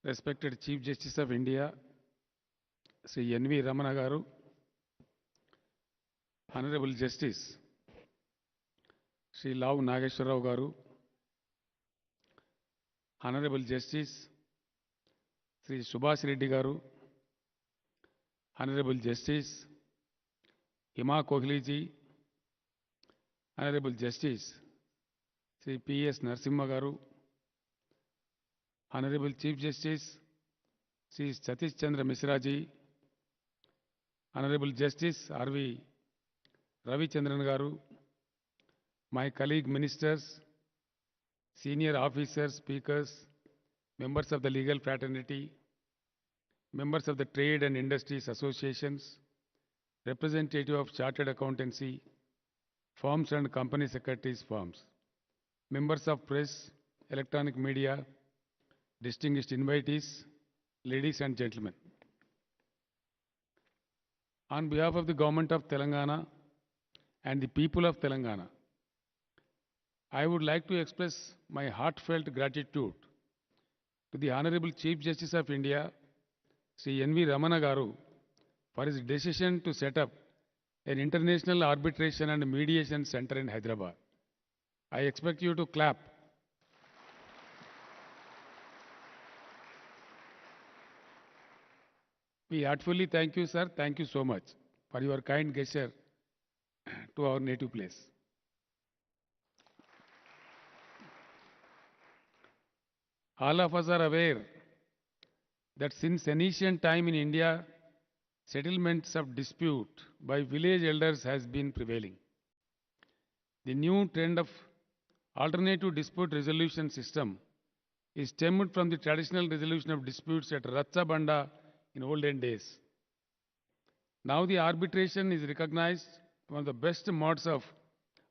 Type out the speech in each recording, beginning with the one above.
Respected Chief Justice of India, Sri N.V. Ramana Garu, Honorable Justice Sri Lav Nageshwara Rao Garu, Honorable Justice Sri Subhash Reddy Garu, Honorable Justice Hima Kohli ji, Honorable Justice Sri P.S. Narasimha Garu, Honorable Chief Justice Sri Satish Chandra Mishra ji, Honorable Justice R.V. Ravichandran Garu, my colleague ministers, senior officers, speakers, members of the legal fraternity, members of the trade and industries associations, representative of chartered accountancy, firms and company secretaries firms, members of press, electronic media, distinguished invitees, ladies and gentlemen. On behalf of the government of Telangana and the people of Telangana, I would like to express my heartfelt gratitude to the Honorable Chief Justice of India, Sri N.V. Ramana Garu, for his decision to set up an international arbitration and mediation center in Hyderabad. I expect you to clap. We heartfully thank you, sir. Thank you so much for your kind gesture to our native place. All of us are aware that since ancient time in India, settlements of dispute by village elders has been prevailing. The new trend of alternative dispute resolution system is stemmed from the traditional resolution of disputes at Ratcha Banda in olden days. Now the arbitration is recognized one of the best modes of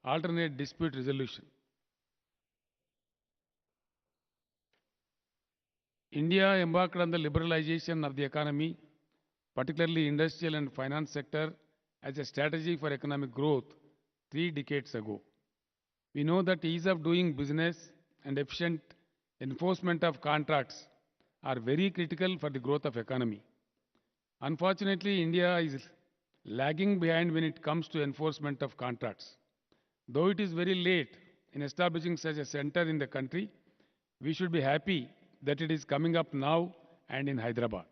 alternate dispute resolution. India embarked on the liberalization of the economy, particularly industrial and finance sector, as a strategy for economic growth 3 decades ago. We know that ease of doing business and efficient enforcement of contracts are very critical for the growth of economy. Unfortunately, India is lagging behind when it comes to enforcement of contracts. Though it is very late in establishing such a center in the country, we should be happy that it is coming up now and in Hyderabad.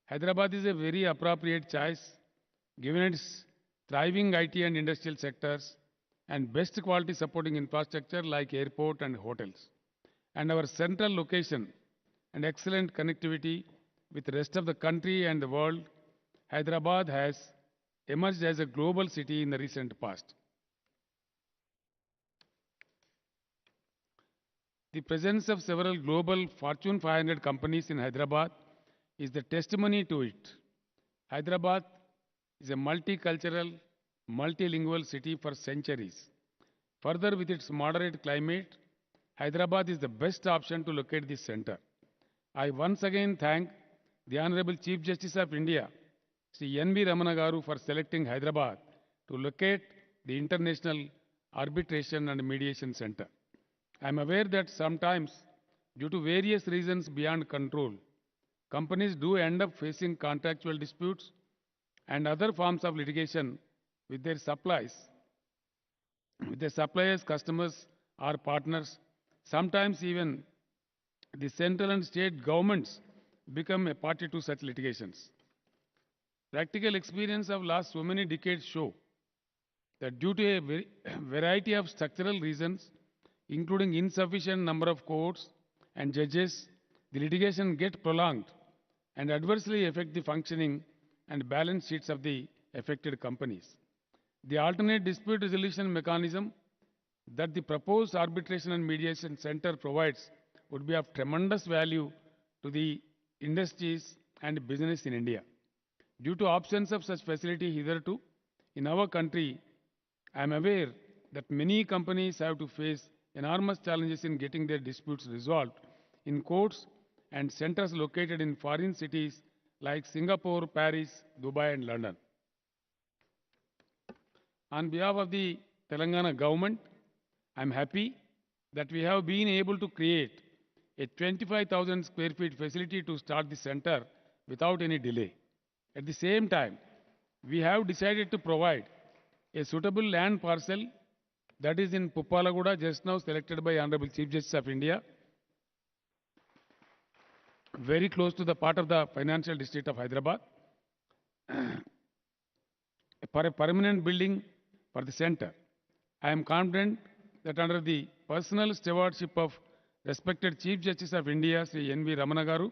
Hyderabad is a very appropriate choice given its thriving IT and industrial sectors and best quality supporting infrastructure like airport and hotels. And our central location and excellent connectivity with the rest of the country and the world, Hyderabad has emerged as a global city in the recent past. The presence of several global Fortune 500 companies in Hyderabad is the testimony to it. Hyderabad is a multicultural, multilingual city for centuries. Further, with its moderate climate, Hyderabad is the best option to locate this center. I once again thank the Honorable Chief Justice of India, Sri N.V. Ramana Garu, for selecting Hyderabad to locate the International Arbitration and Mediation Center. I am aware that sometimes, due to various reasons beyond control, companies do end up facing contractual disputes and other forms of litigation with their suppliers, customers, or partners. Sometimes even the central and state governments become a party to such litigations. Practical experience of last so many decades show that due to a variety of structural reasons, including insufficient number of courts and judges, the litigation gets prolonged and adversely affect the functioning and balance sheets of the affected companies. The alternate dispute resolution mechanism that the proposed arbitration and mediation center provides would be of tremendous value to the industries and business in India. Due to absence of such facility hitherto in our country, I am aware that many companies have to face enormous challenges in getting their disputes resolved in courts and centers located in foreign cities like Singapore, Paris, Dubai, and London. On behalf of the Telangana government, I am happy that we have been able to create a 25,000 square feet facility to start the center without any delay. At the same time, we have decided to provide a suitable land parcel that is in Puppalaguda, just now selected by Honorable Chief Justice of India, very close to the part of the financial district of Hyderabad, for a permanent building for the center. I am confident that under the personal stewardship of respected Chief Justice of India, Sri N.V. Ramana Garu,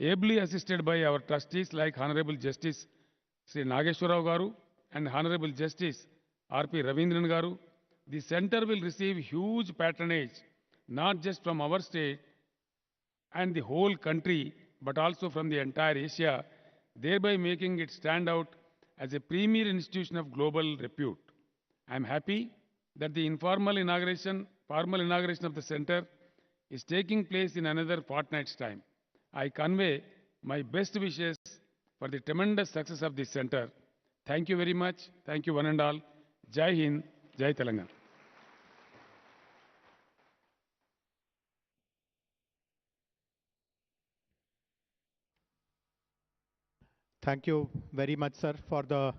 ably assisted by our trustees like Honorable Justice Sri Nageshwara Rao Garu and Honorable Justice R.P. Ravindran Garu, the center will receive huge patronage, not just from our state and the whole country, but also from the entire Asia, thereby making it stand out as a premier institution of global repute. I am happy that the formal inauguration of the center is taking place in another fortnight's time. I convey my best wishes for the tremendous success of this center. Thank you very much. Thank you one and all. Jai Hind, Jai Telangana. Thank you very much, sir, for the